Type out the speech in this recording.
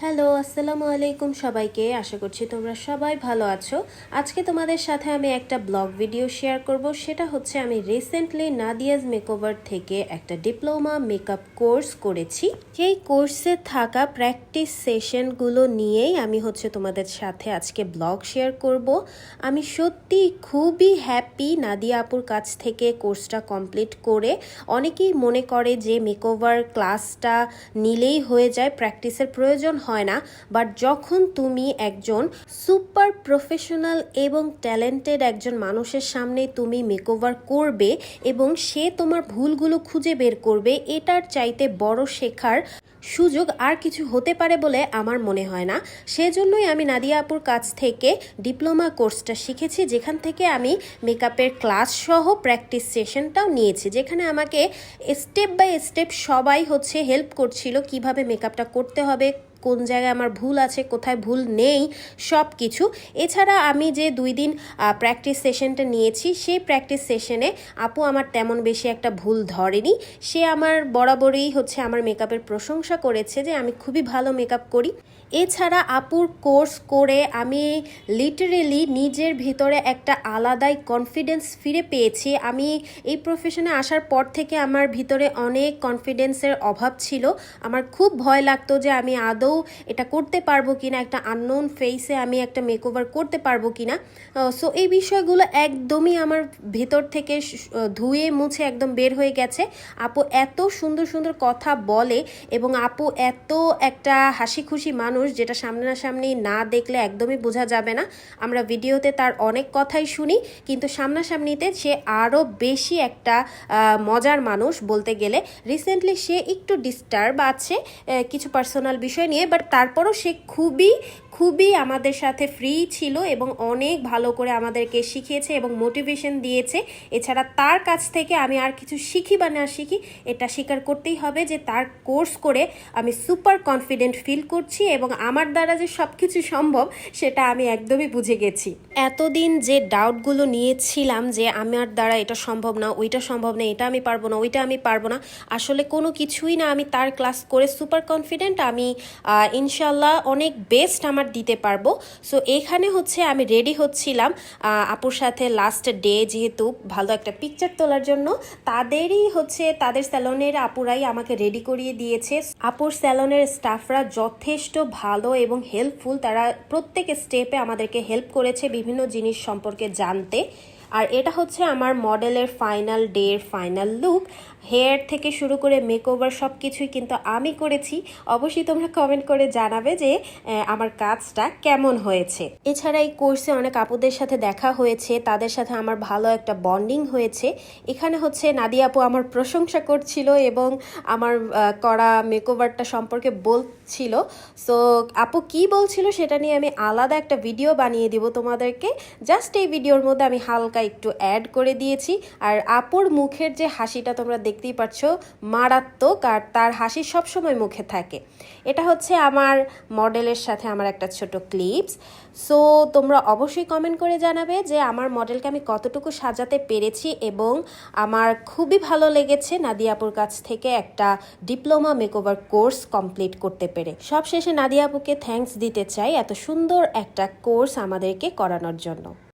Hello, আসসালামু আলাইকুম সবাইকে। আশা করছি তোমরা সবাই ভালো আছো। আজকে তোমাদের সাথে আমি একটা ব্লগ ভিডিও শেয়ার করব। সেটা হচ্ছে আমি রিসেন্টলি নাদিয়াজ মেকওভার থেকে একটা ডিপ্লোমা মেকআপ কোর্স করেছি। সেই কোর্সে থাকা প্র্যাকটিস সেশনগুলো নিয়েই আমি তোমাদের সাথে আজকে ব্লগ শেয়ার করব। আমি সত্যি খুবই হ্যাপি নাদিয়া আপুর কাছ থেকে কোর্সটা কমপ্লিট করে। অনেকেই মনে করে যে মেকওভার ক্লাসটা নিলেই হয়ে যায়, প্র্যাকটিসের প্রয়োজন হয় না। বাট যখন তুমি একজন সুপার প্রফেশনাল এবং ট্যালেন্টেড একজন মানুষের সামনে তুমি মেকওভার করবে এবং সে তোমার ভুলগুলো খুঁজে বের করবে, এটার চাইতে বড় শেখার সুযোগ আর কিছু হতে পারে বলে আমার মনে হয় না। সেজন্যই আমি নাদিয়া আপুর কাছ থেকে ডিপ্লোমা কোর্সটা শিখেছি, যেখান থেকে আমি মেকআপের ক্লাস সহ প্র্যাকটিস সেশনটাও নিয়েছি, যেখানে আমাকে স্টেপ বাই স্টেপ সবাই হেল্প করছিল কিভাবে মেকআপটা করতে হবে, কোন জায়গায় আমার ভুল আছে, কোথায় ভুল নেই, সব কিছু। এছাড়া আমি যে 2 দিন প্র্যাকটিস সেশনটা নিয়েছি, সেই প্র্যাকটিস সেশনে আপু আমার তেমন বেশি একটা ভুল ধরেনি। সে আমার বরাবরই আমার মেকআপের প্রশংসা করেছে যে আমি খুবই ভালো মেকআপ করি। এছাড়া আপুর কোর্স করে আমি লিটারেলি নিজের ভিতরে একটা আলাদাই কনফিডেন্স ফিরে পেয়েছি। আমি এই প্রফেশনে আসার পর থেকে আমার ভিতরে অনেক কনফিডেন্সের অভাব ছিল। আমার খুব ভয় লাগতো যে আমি আদৌ এটা করতে পারবো কিনা, একটা আননোন ফেসে আমি একটা মেকওভার করতে পারবো কিনা। সো এই বিষয়গুলো একদমই আমার ভিতর থেকে ধুয়ে মুছে একদম বের হয়ে গেছে। আপু এত সুন্দর সুন্দর কথা বলে এবং আপু এত একটা হাসি খুশি মানুষ, যেটা সামনাসামনি না দেখলে একদমই বোঝা যাবে না। আমরা ভিডিওতে তার অনেক কথাই শুনি, কিন্তু সামনাসামনিতে সে আরও বেশি একটা মজার মানুষ বলতে গেলে। রিসেন্টলি সে একটু ডিস্টার্ব আছে কিছু পার্সোনাল বিষয় নিয়ে, বাট তারপরও সে খুবই আমাদের সাথে ফ্রি ছিল এবং অনেক ভালো করে আমাদেরকে শিখিয়েছে এবং মোটিভেশন দিয়েছে। এছাড়া তার কাছ থেকে আমি আর কিছু শিখি বা না শিখি, এটা স্বীকার করতেই হবে যে তার কোর্স করে আমি সুপার কনফিডেন্ট ফিল করছি এবং আমার দ্বারা যে সব কিছু সম্ভব সেটা আমি একদমই বুঝে গেছি। এতদিন যে ডাউটগুলো নিয়েছিলাম যে আমার দ্বারা এটা সম্ভব না, ওইটা সম্ভব না, এটা আমি পারবো না, ওইটা আমি পারবো না, আসলে কোনো কিছুই না। আমি তার ক্লাস করে সুপার কনফিডেন্ট। আমি ইনশাল্লাহ অনেক বেস্ট আমার দিতে পারবো। সো এখানে আমি রেডি হচ্ছিলাম আপুর সাথে লাস্ট ডে, যেহেতু ভালো একটা পিকচার তোলার জন্য। তাদেরই তাদের স্যালনের আপুরাই আমাকে রেডি করিয়ে দিয়েছে। আপুর স্যালনের স্টাফরা যথেষ্ট ভালো এবং হেল্পফুল। তারা প্রত্যেক স্টেপে আমাদেরকে হেল্প করেছে বিভিন্ন জিনিস সম্পর্কে জানতে। আর এটা আমার মডেলের ফাইনাল ডের ফাইনাল লুক। হেয়ার থেকে শুরু করে মেকওভার সব কিছুই কিন্তু আমি করেছি। অবশ্যই তোমরা কমেন্ট করে জানাবে যে আমার কাজটা কেমন হয়েছে। এছাড়া এই কোর্সে অনেক আপুদের সাথে দেখা হয়েছে, তাদের সাথে আমার ভালো একটা বন্ডিং হয়েছে। এখানে নাদিয়া আপু আমার প্রশংসা করছিল এবং আমার করা মেকওভারটা সম্পর্কে বলছিল। সো আপু কি বলছিল সেটা নিয়ে আমি আলাদা একটা ভিডিও বানিয়ে দিব তোমাদেরকে। জাস্ট এই ভিডিওর মধ্যে আমি হালকা একটু অ্যাড করে দিয়েছি। আর আপুর মুখের যে হাসিটা তোমরা দেখতেই পাচ্ছ, মারাত্মক। আর তার হাসি সবসময় মুখে থাকে। এটা আমার মডেলের সাথে আমার একটা ছোট ক্লিপস। সো তোমরা অবশ্যই কমেন্ট করে জানাবে যে আমার মডেলকে আমি কতটুকু সাজাতে পেরেছি এবং আমার খুবই ভালো লেগেছে নাদিয়া আপুর কাছ থেকে একটা ডিপ্লোমা মেকওভার কোর্স কমপ্লিট করতে পেরে। সবশেষে নাদিয়া আপুকে থ্যাঙ্কস দিতে চাই এত সুন্দর একটা কোর্স আমাদেরকে করানোর জন্য।